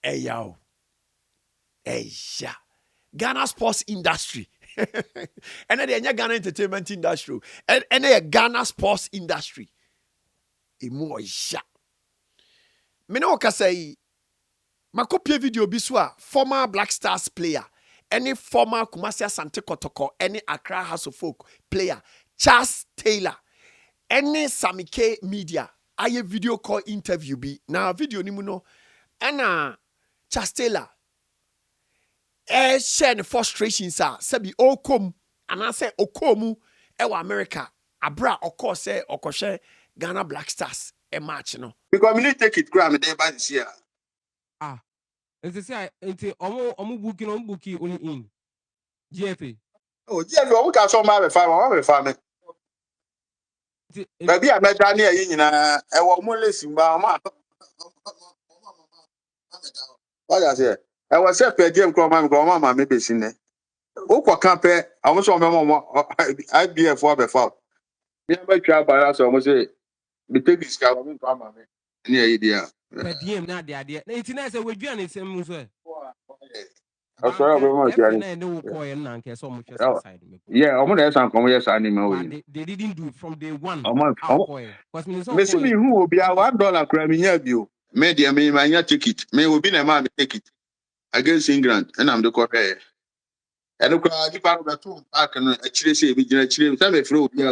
Eya. Ghana sports industry. And then the Ghana entertainment industry. And then Ghana sports industry. Emu Eya. Me no ka say makopie video biswa former Black Stars player. Any former Kumasi Asante Kotoko, any Accra House of Folk player, Charles Taylor, any Samike Media, aye video call interview be. Now video ni muno, and Charles Taylor, share the frustrations are, sebi okom, and I say okomu, ewa America, abra oko say okoshe Ghana Black Stars, a match no. Because we need to take it gram day by this year. It's say into omu booking only in GFA. Oh, GFA, we can show my family. Baby, I met Daniel in a more simba. What I say? I was a per diem grandma, maybe seen it. Oko camper, I was on my mama. I'd be a 4 before. Me and my child by us almost say, we take this car, we come, near idea. Per diem, not the idea. It's nice that we're doing it same way. I'm sorry, very much. Yeah, I'm gonna some come yes animal. They didn't do it from day one. Miss me who will be a $1 crime in your view. Media me my ticket. May will be a man take it against England, and I'm the correct. And look, I found the 2 I can actually say, we didn't actually tell me through here.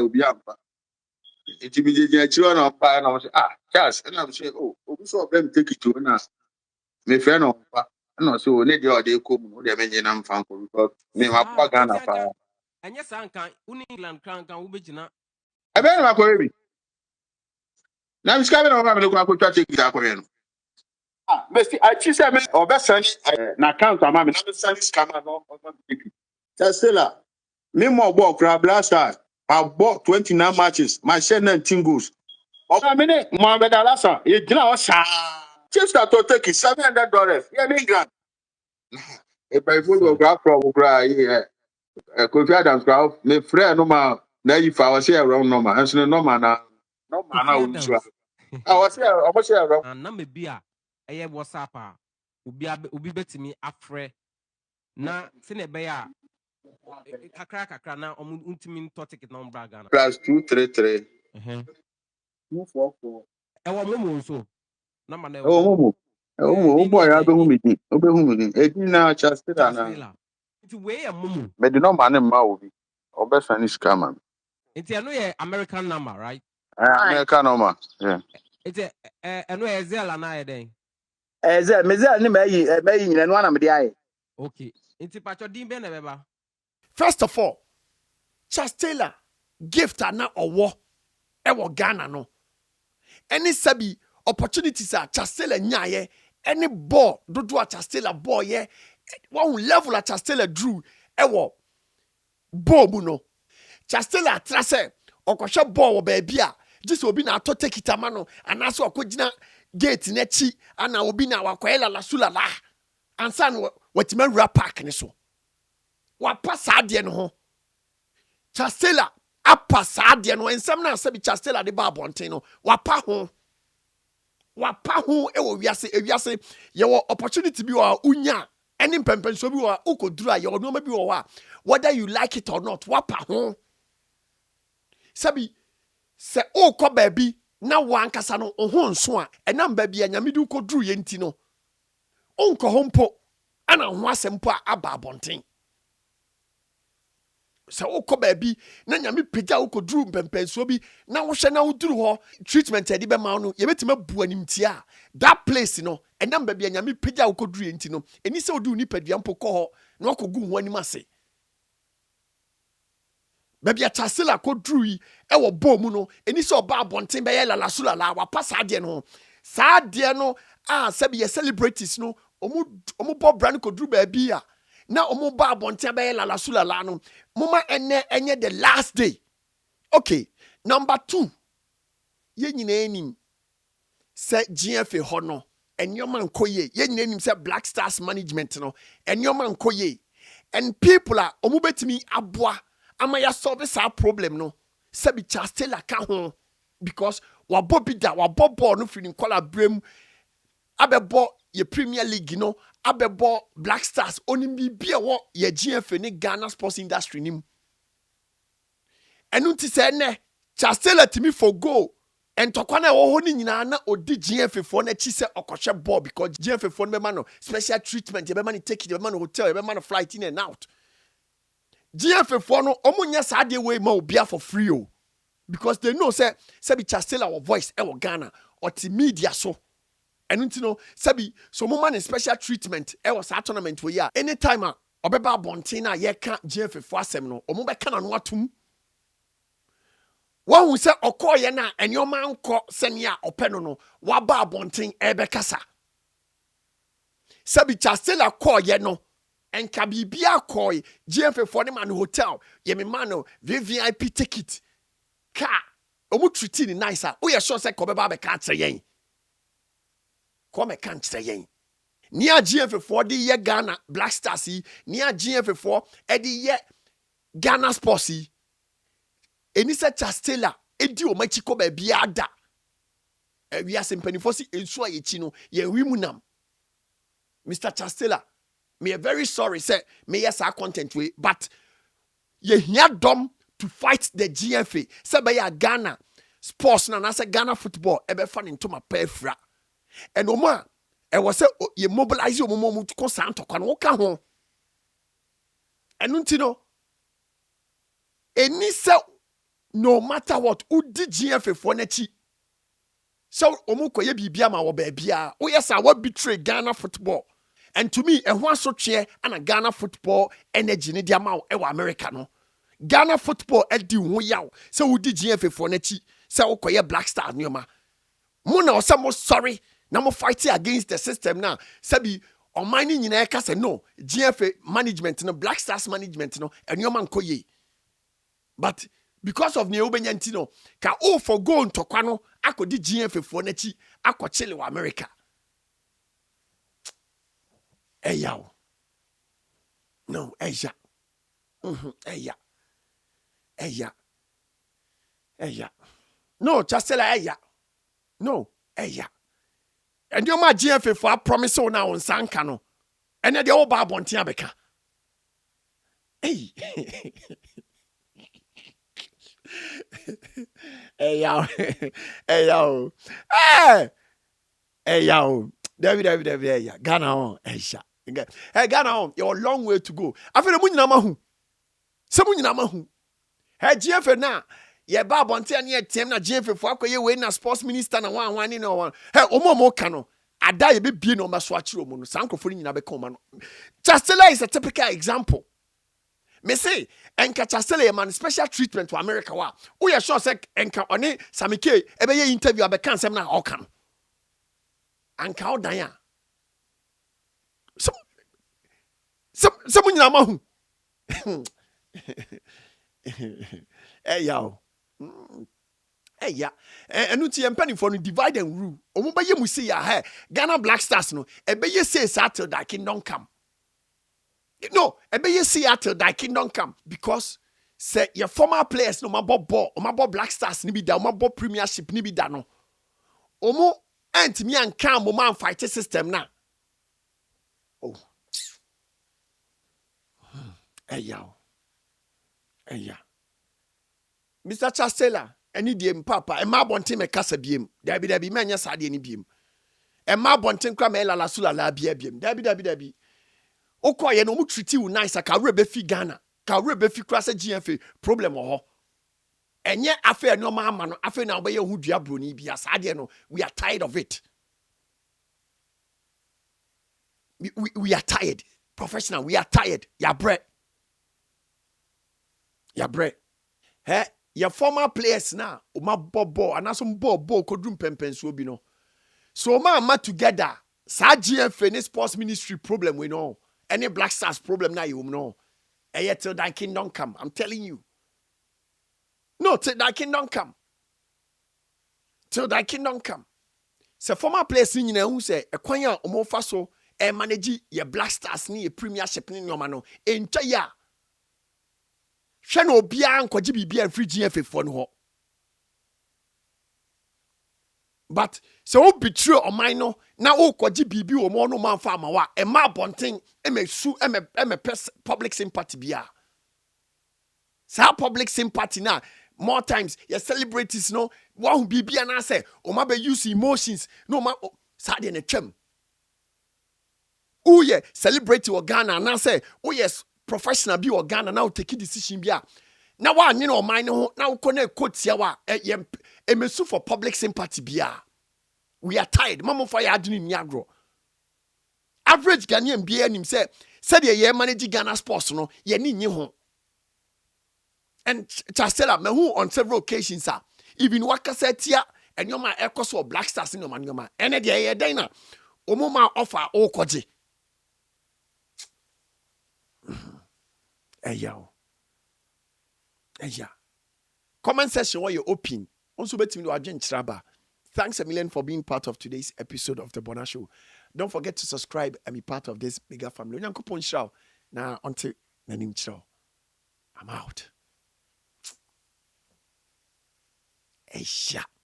It will be the children of fire. And I was Charles, and I'm saying, oh, we saw them take it to us. My friend of no, so lady or they come, they mention I'm found because me, my poor Ghana. And yes, I can England can Ubijina. I bet my baby. Now I'm coming over and look at take it up. Messi, I just said, or best son, na count a mammy, not send this camera. Testella, me more ball crab last time. I bought 29 matches, my share 19 goals. A minute, Mohamed Alassa, you know, just start to take it $700. Yeah, England. If I put grab from Ukraine, Kofi Adams grab, me friend no man, now if I was here wrong no man, and so no man, no man, I was here, I was here wrong. And number beer, a WhatsApp, ubi bet me afre. Na sine beya kakra na untimi to ticket number Ghana +233 244 ewo momo so number na momo boy abehu me edin na chastela na it we momo me the number na ma obi obesa ni scammer it no ye American number, right? American number, yeah. It no ye zela na ye den mezel ni meyi nyina no anam de aye. Okay. Inti pacho din be na beba. First of all, Charles Taylor gift ana owo ewo Ghana no. Any sabi opportunities are Charles Taylor nyaye, any ball dodo a Charles Taylor ball ye, one level a Charles Taylor drew ewo ball mu no. Charles Taylor trase okoshe ball wo baby a just obi na to take it amano anaso okogina gate nechi ana obi na wakoela la sulala ansan watima wura park ne so wapa saade no ho Chastela apa saade no ensam na asabi Chastela de ba bonten no wapa ho ewo wiase ye wo opportunity bi wa unya any pempenso bi wa ukoduru ye no ma bi wa whether you like it or not wapa ho sabi se ukọ baabi na wankasa no ho nso a enam baabi anyame du koduru ye nti no onko hompo ana ho asempo aba abonten se ukọ baabi na nyame pagya ukoduru mpempenso bi na wohwe na uduru ho treatment edi be ma no ye betima bu animtia that place no enam baabi anyame pagya ukoduru ye nti no eni se odu ni padua mpo kọ ho na okogu ho anim ase baabi a Chastela koduru yi ewo bom no eni se oba abonten be ye lala sulala wa pasa ade no saade no sabi ye celebrities no omu bo brand koduru baabi a na omu ba abonten be ye lala sulala no mama enye the last day. Okay, number 2 ye nyina enim se GFA ho no enyoma nkoye ye nyina enim se Black Stars management no enyoma nkoye and people are omu betimi aboa ama ya solve sa problem no se bi Chastela ka ho because wabo bida wabo ball no free nkola brem abebo ye Premier League you know abebo Black Stars onim bibia wo ye GFA ne Ghana sports industry nim enu ti se ne Chastela timi for go entokwa na wo ho ni nyina na odi GFA for na chi se okohwe ball because GFA for no be man no special treatment ye be man take it ye be man hotel ye be man flight in and out GFA for no omunya sa de way ma obia for free o because they know say be Chastela our voice e wo Ghana or ti media so enu ti no say so mo man special treatment e was a tournament we ya anytime a obeba bonten na ye ka GFA for asem no omo be ka na no atum one who say okoye na enyoma nko senia openo no waba abonten ebe kasa sabi Chastela koye no enka bibia koye GFA for the man hotel ye me man no VIP ticket car omu treat ni nice o ye sure say ko beba be ka kire yen ko me kan kire yen ni a GFA for the ye Ghana Black Stars yi ni a GFA for e the ye Ghana Sports yi eni se Chastela edi o machi ko ba bia da wi asempani si ensu ayechi no ye wimunam Mr. Chastela me very sorry say me yes our content we but ye hia dom to fight the GFA say be ya Ghana sports na say Ghana football e be fan into my pefra and o ma e was say ye mobilize o mo to ko santokwa no ka ho enu ntino eni se no matter what, udi GFA for nechi. So omukoye bibia ma wo baabia. O yes I will betray Ghana football. And to me, a one so chair and a Ghana football energy ni diama e wa America no. Ghana football e di ho yaw. So udi GFA for nechi. So okoye Black Stars nyoma. Mo na osamo sorry. Na mo fighting against the system now. Sabi on mining nyina ka say no. GFA management no Black Stars management no enyoma nkoye. But because of Neobanyantino, ka o for go ntokwa no akodi GFA for nachi akochele wa America. Eyaw. No, eya. Eya. Eya. Eya. No, Chastela eya. No, eya. And you ma GFA for promise on now on sanka no. And the old babontia beka. Hey. Hey yo, hey yo, hey yo, David, hey ya, Ghana on, hey Ghana on, you're a long way to go. I feel the money na mahu, some money na mahu. Hey GFA na, ye ba bonte ani etem na GFA for akoye we na sports minister na one ni no one. Hey omo kano, ada ye be bie no maso achiro mo no, sankofo ni nyina be ka no. Chastela is a typical example. Me say enka Chastela man special treatment to America wa. O ye sure say enka one Samike ebe ye interview abe kan sem na oka no. Anka o dan ya. Some nyina ma hu. Yaw. Ya. Enu ti empani for no divide and rule. Omo be ye mu say ya he Ghana Black Stars no ebe ye say till that kingdom come. No, ebe ye see till thy kingdom come because say your former players no mabo ball, mabo Black Stars ni bi da, mabo Premiership ni bi da no. Omo antimi anka mo man fight system na. Oh. Eya. Mr. Chastela, any diem papa, e ma bonte me kasa biem. Dabi me anya sade ni biem. E ma bonte kwa me la sula la biem. Dabi. Okoye no mu treat you nice ka we be fi Ghana ka we be fi krasa GFA problem ho enye afa no ma ama no afa na obeye hu dua broni bia saade no we are tired of it we are tired professional we are tired ya bre he your former players na o ma bobo anaso bobo kodum pempenso bi no so ma together sa GFA ne sports ministry problem we know. Any Black Stars problem now you know. And yet till thy kingdom come. I'm telling you. No, till thy kingdom come. Till thy kingdom come. So former players in who say a kwanya omofa so e manage your Black Stars ni Premiership ni no mano. Entire. Hwe no bia nkwaji bibia free GFA for no. But so betray or minor now kwaji bibi o mo no man farmer wa e ma bonten e me su e me public sympathy bia. Sa public sympathy na more times your celebrities no one bibi and say o ma be use emotions no ma sa de na twam. Who ye celebrity or Ghana and say oh yes professional be or Ghana now take decision bia. Now one you know mine now connect quotes ya wa e me su for public sympathy bia. We are tired. Mama fire adini nyagro. Average Ghanaian be him say said ye manage Ghana sports no ye ni ho. And Chastela me who on several occasions are even waka said tia and your man echoes or Black Stars in your man your man. And the ye dina omoma offer o koji. Eyo. Eya. Comment section where you open. Also bet me to agent Traba. Thanks a million for being part of today's episode of The Bonah Show. Don't forget to subscribe and be part of this bigger family. Onyankopon show. Now until nanim show. I'm out. Esha.